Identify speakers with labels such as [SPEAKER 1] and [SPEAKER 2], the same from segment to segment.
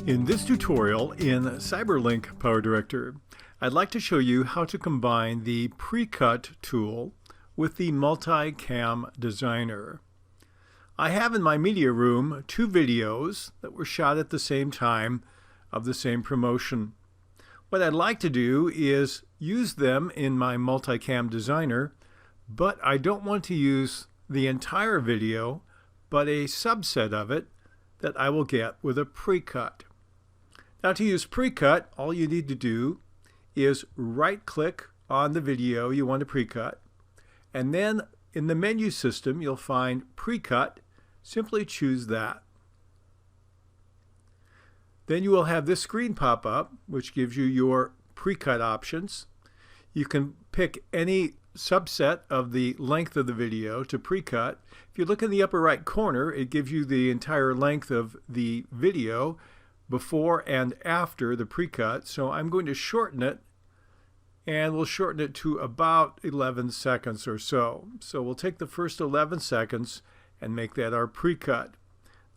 [SPEAKER 1] In this tutorial in CyberLink PowerDirector, I'd like to show you how to combine the Precut tool with the Multicam Designer. I have in my media room two videos that were shot at the same time of the same promotion. What I'd like to do is use them in my Multicam Designer, but I don't want to use the entire video, but a subset of it that I will get with a Precut. Now, to use Precut, all you need to do is right-click on the video you want to Precut, and then in the menu system you'll find Precut. Simply choose that. Then you will have this screen pop up, which gives you your Precut options. You can pick any subset of the length of the video to Precut. If you look in the upper right corner, it gives you the entire length of the video before and after the Precut. So I'm going to shorten it, and we'll shorten it to about 11 seconds or so. So we'll take the first 11 seconds and make that our Precut.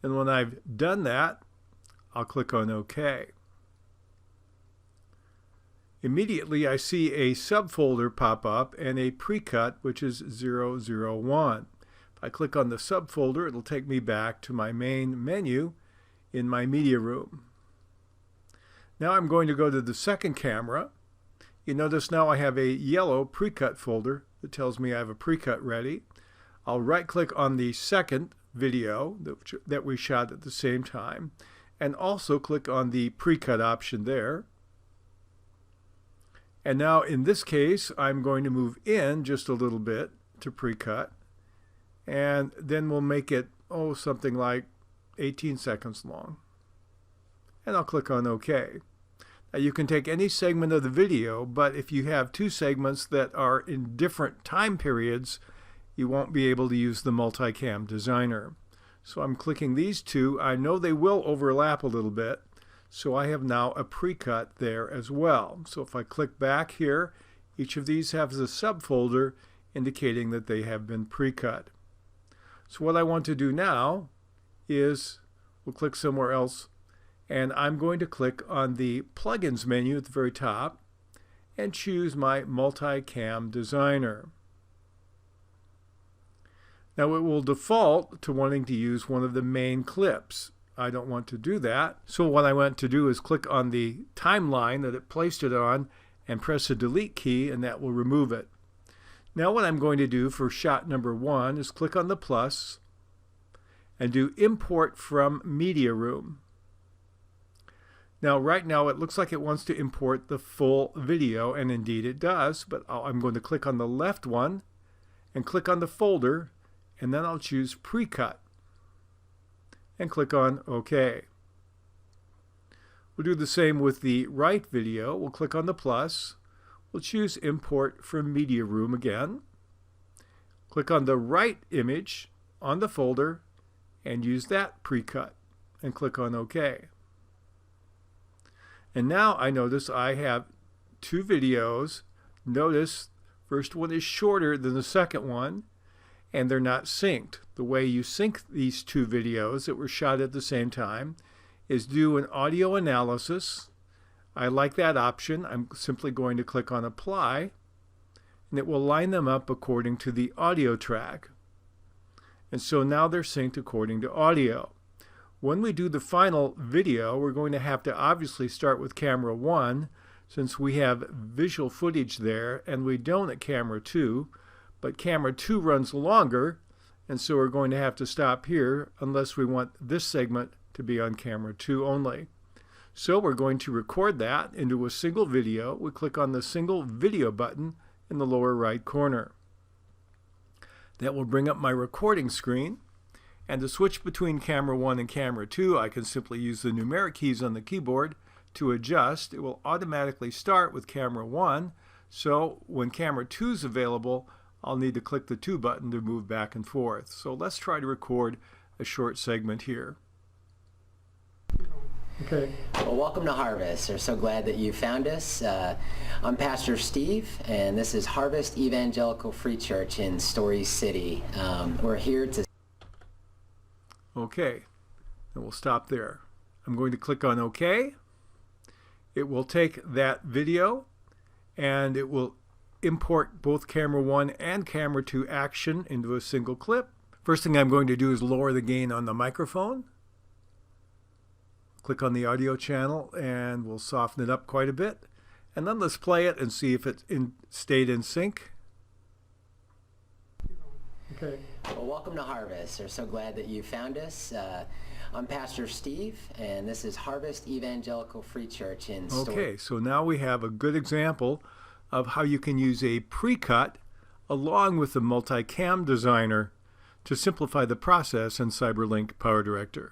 [SPEAKER 1] And when I've done that, I'll click on OK. Immediately I see a subfolder pop up and a Precut, which is 001. If I click on the subfolder, it'll take me back to my main menu in my media room. Now I'm going to go to the second camera. You notice now I have a yellow Precut folder that tells me I have a Precut ready. I'll right-click on the second video that we shot at the same time, and also click on the Precut option there. And now in this case, I'm going to move in just a little bit to Precut, and then we'll make it, something like 18 seconds long. And I'll click on OK. Now you can take any segment of the video, but if you have two segments that are in different time periods, you won't be able to use the Multicam Designer. So I'm clicking these two. I know they will overlap a little bit, so I have now a Precut there as well. So if I click back here, each of these has a subfolder indicating that they have been Precut. So what I want to do now is we'll click somewhere else, and I'm going to click on the Plugins menu at the very top and choose my Multicam Designer. Now it will default to wanting to use one of the main clips. I don't want to do that. So what I want to do is click on the timeline that it placed it on and press the delete key, and that will remove it. Now what I'm going to do for shot number 1 is click on the plus and do import from media room. Now right now it looks like it wants to import the full video, and indeed it does, but I'm going to click on the left one and click on the folder, and then I'll choose Precut and click on OK. We'll do the same with the right video. We'll click on the plus. We'll choose Import from Media Room again. Click on the right image on the folder and use that Precut and click on OK. And now I notice I have two videos. Notice first one is shorter than the second one, and they're not synced. The way you sync these two videos that were shot at the same time is do an audio analysis. I like that option. I'm simply going to click on Apply, and it will line them up according to the audio track. And so now they're synced according to audio. When we do the final video, we're going to have to obviously start with camera 1 since we have visual footage there, and we don't at camera 2. But camera 2 runs longer, and so we're going to have to stop here unless we want this segment to be on camera 2 only. So we're going to record that into a single video. We click on the single video button in the lower right corner. That will bring up my recording screen, and to switch between camera 1 and camera 2, I can simply use the numeric keys on the keyboard to adjust. It will automatically start with camera 1, so when camera 2 is available, I'll need to click the 2 button to move back and forth. So let's try to record a short segment here.
[SPEAKER 2] Okay. Well, welcome to Harvest. We're so glad that you found us. I'm Pastor Steve, and this is Harvest Evangelical Free Church in Story City. We're here to...
[SPEAKER 1] Okay, and we'll stop there. I'm going to click on OK. It will take that video and it will import both camera 1 and camera 2 action into a single clip. First thing I'm going to do is lower the gain on the microphone. Click on the audio channel and we'll soften it up quite a bit. And then let's play it and see if it stayed in sync.
[SPEAKER 2] Okay. Well, welcome to Harvest. We're so glad that you found us. I'm Pastor Steve, and this is Harvest Evangelical Free Church in Story.
[SPEAKER 1] Okay, so now we have a good example of how you can use a Precut along with the Multicam designer to simplify the process in CyberLink PowerDirector.